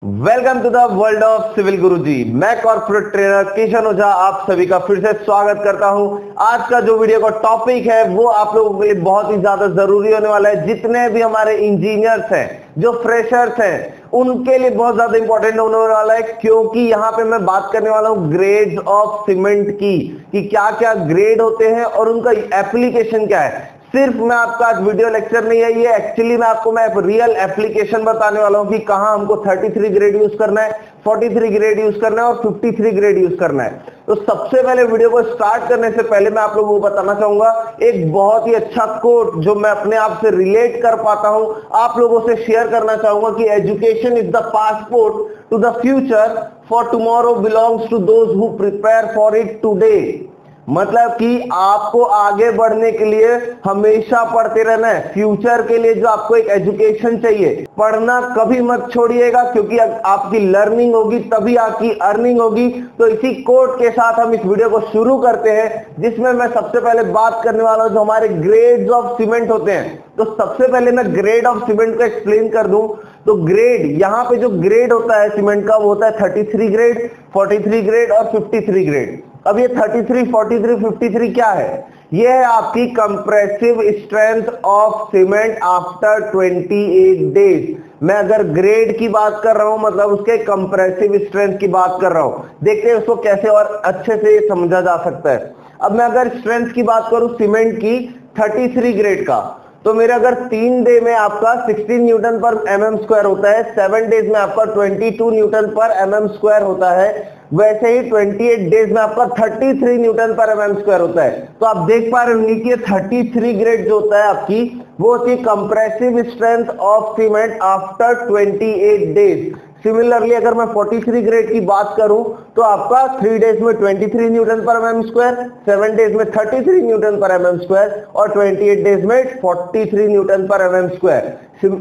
Welcome to the world of civil Guruji. मैं corporate trainer Kishan ओझा आप सभी का फिर से स्वागत करता हूं। आज का जो वीडियो का टॉपिक है वो आप लोगों के लिए बहुत ही ज्यादा जरूरी होने वाला है। जितने भी हमारे इंजीनियर्स हैं, जो फ्रेशर्स हैं, उनके लिए बहुत ज्यादा इंपॉर्टेंट होने वाला है, क्योंकि यहाँ पे मैं बात करने वाला हूँ ग्रेड्स ऑफ सीमेंट की, कि क्या क्या ग्रेड होते हैं और उनका एप्लीकेशन क्या है। सिर्फ मैं आपका आज वीडियो लेक्चर नहीं है ये, एक्चुअली मैं रियल एप्लीकेशन बताने वाला हूं कि कहां हमको 33 ग्रेड यूज करना है, 43 ग्रेड यूज करना है और 53 ग्रेड यूज करना है। तो सबसे पहले वीडियो को स्टार्ट करने से पहले मैं आप लोगों को बताना चाहूंगा एक बहुत ही अच्छा कोट जो मैं अपने आप से रिलेट कर पाता हूं, आप लोगों से शेयर करना चाहूंगा कि education is the passport to the future, for tomorrow belongs to those who prepare for it today. मतलब कि आपको आगे बढ़ने के लिए हमेशा पढ़ते रहना है। फ्यूचर के लिए जो आपको एक एजुकेशन चाहिए, पढ़ना कभी मत छोड़िएगा, क्योंकि आपकी लर्निंग होगी तभी आपकी अर्निंग होगी। तो इसी कोट के साथ हम इस वीडियो को शुरू करते हैं, जिसमें मैं सबसे पहले बात करने वाला हूं जो हमारे ग्रेड्स ऑफ सीमेंट होते हैं। तो सबसे पहले मैं ग्रेड ऑफ सीमेंट को एक्सप्लेन कर दूं। तो ग्रेड, यहाँ पे जो ग्रेड होता है सीमेंट का वो होता है 33 ग्रेड, 43 ग्रेड और 53 ग्रेड। अब ये 33, 43, 53 क्या है? ये है आपकी compressive strength of cement after 28 days. मैं अगर ग्रेड की बात कर रहा हूं मतलब उसके कंप्रेसिव स्ट्रेंथ की बात कर रहा हूं। देखते हैं उसको कैसे और अच्छे से समझा जा सकता है। अब मैं अगर स्ट्रेंथ की बात करूं सीमेंट की 33 ग्रेड का, तो मेरे अगर 3 डे में आपका 16 न्यूटन पर mm स्क्वायर होता है, 7 डेज में आपका 22 न्यूटन पर mm स्क्वायर होता है, वैसे ही 28 डेज में आपका 33 न्यूटन पर mm स्क्वायर होता है। तो आप देख पा रहे होंगे कि 33 ग्रेड जो होता है आपकी, वो होती है compressive strength of cement after 28 days. Similarly अगर मैं 43 ग्रेड की बात करूं तो आपका 3 डेज में 23 न्यूटन पर mm स्क्वायर, 7 डेज में 33 न्यूटन पर mm स्क्वायर और 28 डेज में 43 न्यूटन पर mm स्क्वायर।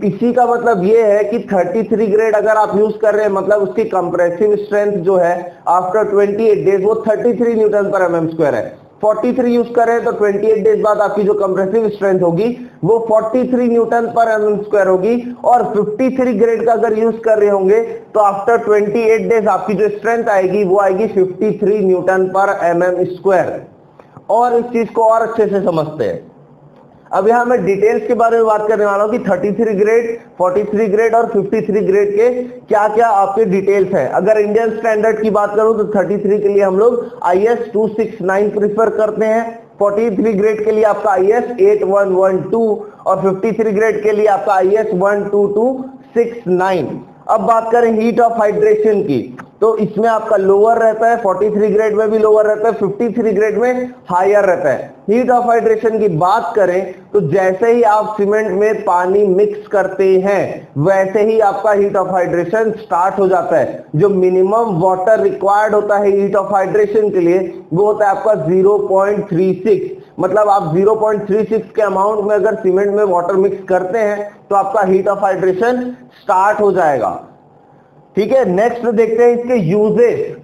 इसी का मतलब ये है कि 33 ग्रेड अगर आप यूज कर रहे हैं मतलब उसकी कंप्रेसिव स्ट्रेंथ जो है आफ्टर 28 डेज वो 33 न्यूटन पर mm स्क्वायर है। 43 यूज कर रहे हैं तो 28 डेज बाद आपकी जो कंप्रेसिव स्ट्रेंथ होगी वो 43 न्यूटन पर mm स्क्वायर होगी। और 53 ग्रेड का अगर यूज कर रहे होंगे तो आफ्टर 28 डेज आपकी जो स्ट्रेंथ आएगी वो आएगी 53 न्यूटन पर mm स्क्वायर। और इस चीज को और अच्छे से समझते हैं। अब यहां मैं डिटेल्स के बारे में बात करने वाला हूं कि 33 ग्रेड, 43 ग्रेड और 53 ग्रेड के क्या क्या आपके डिटेल्स हैं। अगर इंडियन स्टैंडर्ड की बात करूं तो 33 के लिए हम लोग IS 269 प्रिफर करते हैं, 43 ग्रेड के लिए आपका IS 8112 और 53 ग्रेड के लिए आपका IS 12269। अब बात करें हीट ऑफ हाइड्रेशन की, तो इसमें आपका लोअर रहता है, 43 ग्रेड में भी लोअर रहता है, 53 ग्रेड में हायर रहता है। हीट ऑफ हाइड्रेशन की बात करें तो जैसे ही आप सीमेंट में पानी मिक्स करते हैं वैसे ही आपका हीट ऑफ हाइड्रेशन स्टार्ट हो जाता है। जो मिनिमम वाटर रिक्वायर्ड होता है हीट ऑफ हाइड्रेशन के लिए वो होता है आपका 0.36। मतलब आप 0.36 के अमाउंट में अगर सीमेंट में वाटर मिक्स करते हैं तो आपका हीट ऑफ हाइड्रेशन स्टार्ट हो जाएगा। ठीक है, नेक्स्ट देखते हैं इसके यूजेस।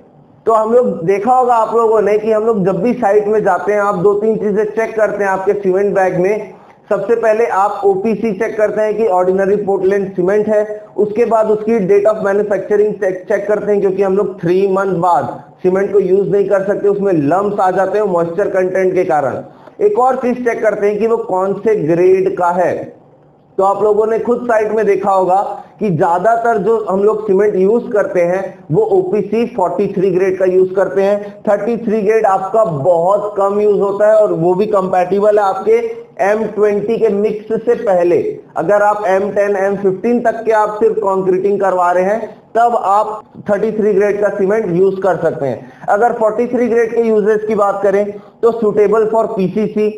तो हम लोग देखा होगा आप लोगों ने कि हम लोग जब भी साइट में जाते हैं आप 2-3 चीजें चेक करते हैं आपके सीमेंट बैग में। सबसे पहले आप OPC चेक करते हैं कि ऑर्डिनरी पोर्टलैंड सीमेंट है। उसके बाद उसकी डेट ऑफ मैन्युफैक्चरिंग चेक करते हैं, क्योंकि हम लोग 3 मंथ बाद सीमेंट को यूज नहीं कर सकते, उसमें लम्स आ जाते हैं मॉइस्चर कंटेंट के कारण। एक और चीज चेक करते हैं कि वो कौन से ग्रेड का है। तो आप लोगों ने खुद साइट में देखा होगा कि ज्यादातर जो हम लोग सीमेंट यूज करते हैं वो OPC 43 ग्रेड का यूज करते हैं। 33 ग्रेड आपका बहुत कम यूज होता है और वो भी कंपैटिबल है आपके M20 के मिक्स से पहले। अगर आप M10, M15 तक के आप सिर्फ कॉन्क्रीटिंग करवा रहे हैं तब आप 33 ग्रेड का सीमेंट यूज कर सकते हैं। अगर 43 ग्रेड के यूजेस की बात करें तो सुटेबल फॉर PCC,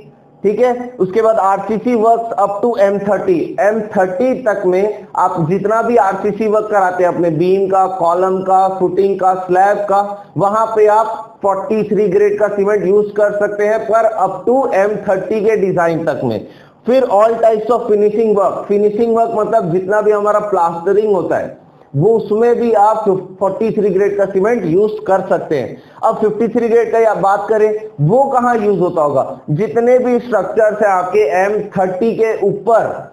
ठीक है। उसके बाद RCC works up to M30 तक में आप जितना भी RCC वर्क कराते हैं अपने बीम का, कॉलम का, फुटिंग का, स्लैब का, वहां पे आप 43 ग्रेड का सीमेंट यूज कर सकते हैं पर अप टू M30 के डिजाइन तक में। फिर all types of finishing work मतलब जितना भी हमारा प्लास्टरिंग होता है वो उसमें भी आप 43 ग्रेड का सीमेंट यूज कर सकते हैं। अब 53 ग्रेड का बात करें वो कहां यूज होता होगा। जितने भी स्ट्रक्चर्स है आपके M30 के ऊपर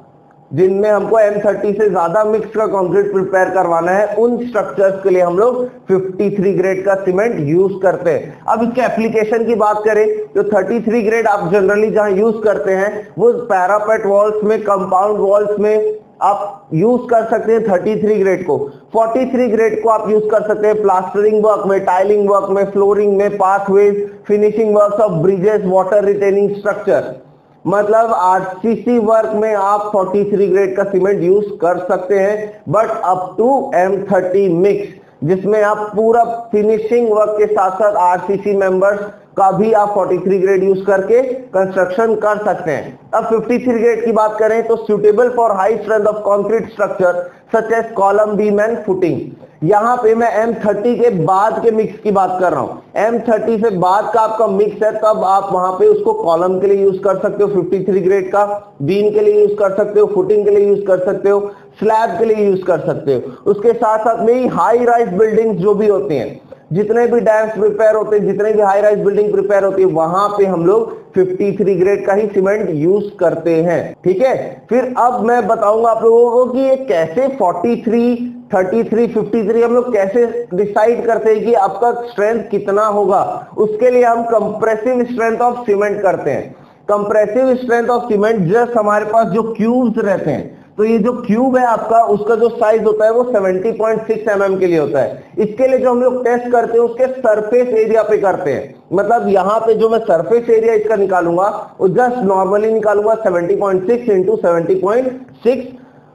जिनमें हमको M30 से ज्यादा मिक्स का कंक्रीट प्रिपेयर करवाना है, उन स्ट्रक्चर्स के लिए हम लोग 53 ग्रेड का सीमेंट यूज करते हैं। अब इसके एप्लीकेशन की बात करें तो 33 ग्रेड आप जनरली जहां यूज करते हैं वो पैरापेट वॉल्स में, कंपाउंड वॉल्स में आप यूज कर सकते हैं 33 ग्रेड को। 43 ग्रेड को आप यूज कर सकते हैं प्लास्टरिंग वर्क में, टाइलिंग वर्क में, फ्लोरिंग में, pathways, finishing works of bridges, water retaining structure. मतलब आरसीसी वर्क में आप 43 ग्रेड का सीमेंट यूज कर सकते हैं, but up to M30 mix, जिसमें आप पूरा फिनिशिंग वर्क के साथ साथ आरसीसी मेंबर्स का भी आप 43 ग्रेड यूज करके कंस्ट्रक्शन कर सकते हैं। अब 53 ग्रेड की बात करें तो suitable for high strength of concrete structure such as column, beam and footing. यहां पे मैं M30 के बाद के मिक्स की बात कर रहा हूं। M30 से बाद का आपका मिक्स है, तब आप वहां पे उसको कॉलम के लिए यूज कर सकते हो 53 ग्रेड का, बीम के लिए यूज कर सकते हो, फुटिंग के लिए यूज कर सकते हो, स्लैब के लिए यूज कर सकते हो। उसके साथ साथ में ही हाई राइज बिल्डिंग्स जो भी होती हैं, जितने भी डैम्स प्रिपेयर होते हैं, जितने भी हाई राइज बिल्डिंग प्रिपेयर होती है, वहां पे हम लोग 53 ग्रेड का ही सीमेंट यूज करते हैं। ठीक है, फिर अब मैं बताऊंगा आप लोगों को कि ये कैसे 43, 33, 53 हम लोग कैसे डिसाइड करते हैं कि आपका स्ट्रेंथ कितना होगा। उसके लिए हम कंप्रेसिव स्ट्रेंथ ऑफ सीमेंट करते हैं। Compressive strength of cement just हमारे पास जो क्यूब्स रहते हैं, तो ये जो क्यूब है आपका, उसका जो साइज होता है वो 70.6 mm के लिए होता है। इसके लिए जो हम लोग टेस्ट करते हैं उसके सरफेस एरिया पे करते हैं। मतलब यहाँ पे जो मैं सरफेस एरिया इसका निकालूंगा वो जस्ट नॉर्मली निकालूंगा 70.6 इंटू 70.6,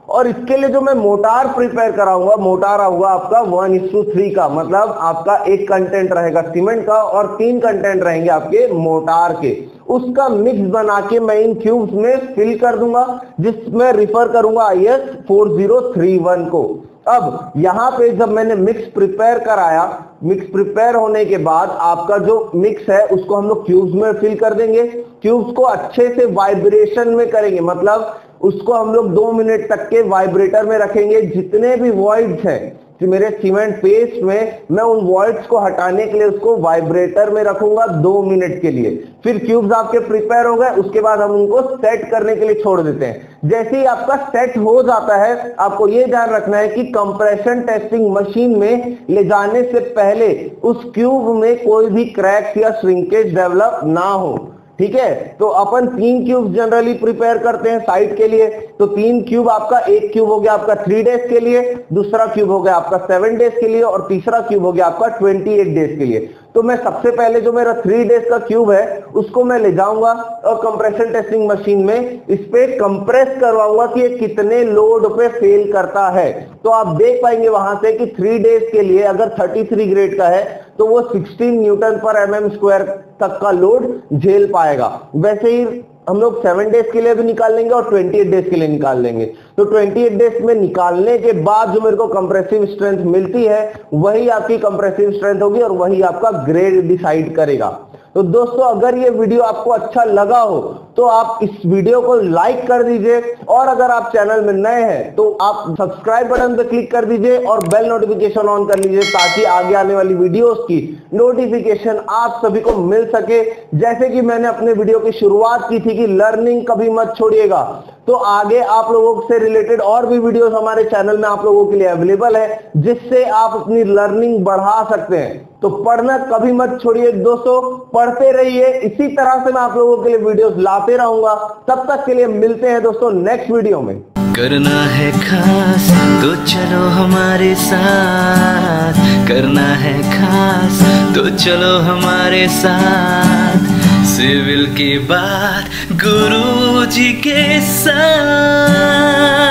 और इसके लिए जो मैं मोटार प्रिपेयर कराऊंगा, मोटार आऊंगा आपका 1:3 का। मतलब आपका एक कंटेंट रहेगा सीमेंट का और 3 कंटेंट रहेंगे आपके मोटार के। उसका मिक्स बना के मैं इन क्यूब्स में फिल कर दूंगा, जिसमें रिफर करूंगा IS 4031 को। अब यहां पे जब मैंने मिक्स प्रिपेयर कराया, मिक्स प्रिपेयर होने के बाद आपका जो मिक्स है उसको हम लोग क्यूब्स में फिल कर देंगे। क्यूब्स को अच्छे से वाइब्रेशन में करेंगे, मतलब उसको हम लोग 2 मिनट तक के वाइब्रेटर में रखेंगे। जितने भी वॉइड्स हैं मेरे सीमेंट पेस्ट में, मैं उन वॉइड्स को हटाने के लिए उसको वाइब्रेटर में रखूंगा 2 मिनट के लिए। फिर क्यूब्स आपके प्रिपेयर हो गए, उसके बाद हम उनको सेट करने के लिए छोड़ देते हैं। जैसे ही आपका सेट हो जाता है, आपको ये ध्यान रखना है कि कंप्रेशन टेस्टिंग मशीन में ले जाने से पहले उस क्यूब में कोई भी क्रैक्स या श्रिंकेज डेवलप ना हो। ठीक है, तो अपन 3 क्यूब जनरली प्रिपेयर करते हैं साइट के लिए। तो 3 क्यूब आपका, एक क्यूब हो गया आपका 3 डेज के लिए, दूसरा क्यूब हो गया आपका 7 डेज के लिए, और तीसरा क्यूब हो गया आपका 28 डेज के लिए। तो मैं सबसे पहले जो मेरा 3 डेज का क्यूब है उसको मैं ले जाऊंगा और कंप्रेशन टेस्टिंग मशीन में इस पे कंप्रेस करवाऊंगा कि ये कितने लोड पे फेल करता है। तो आप देख पाएंगे वहां से कि 3 डेज के लिए अगर 33 ग्रेड का है तो वो 16 न्यूटन पर mm² तक का लोड झेल पाएगा। वैसे ही हम लोग 7 डेज के लिए भी निकाल लेंगे और 28 डेज के लिए निकाल लेंगे। तो 28 डेज में निकालने के बाद जो मेरे को कंप्रेसिव स्ट्रेंथ मिलती है वही आपकी कंप्रेसिव स्ट्रेंथ होगी और वही आपका ग्रेड डिसाइड करेगा। तो दोस्तों, अगर ये वीडियो आपको अच्छा लगा हो तो आप इस वीडियो को लाइक कर दीजिए, और अगर आप चैनल में नए हैं तो आप सब्सक्राइब बटन पर क्लिक कर दीजिए और बेल नोटिफिकेशन ऑन कर लीजिए, ताकि आगे आने वाली वीडियोस की नोटिफिकेशन आप सभी को मिल सके। जैसे कि मैंने अपने वीडियो की शुरुआत की थी कि लर्निंग कभी मत छोड़िएगा, तो आगे आप लोगों से रिलेटेड और भी वीडियोस हमारे चैनल में आप लोगों के लिए अवेलेबल है, जिससे आप अपनी लर्निंग बढ़ा सकते हैं। तो पढ़ना कभी मत छोड़िए दोस्तों, पढ़ते रहिए। इसी तरह से मैं आप लोगों के लिए वीडियोस लाते रहूंगा। तब तक के लिए मिलते हैं दोस्तों नेक्स्ट वीडियो में। करना है खास तो चलो हमारे साथ, करना है खास तो चलो हमारे साथ, सिविल की बात गुरुजी के साथ।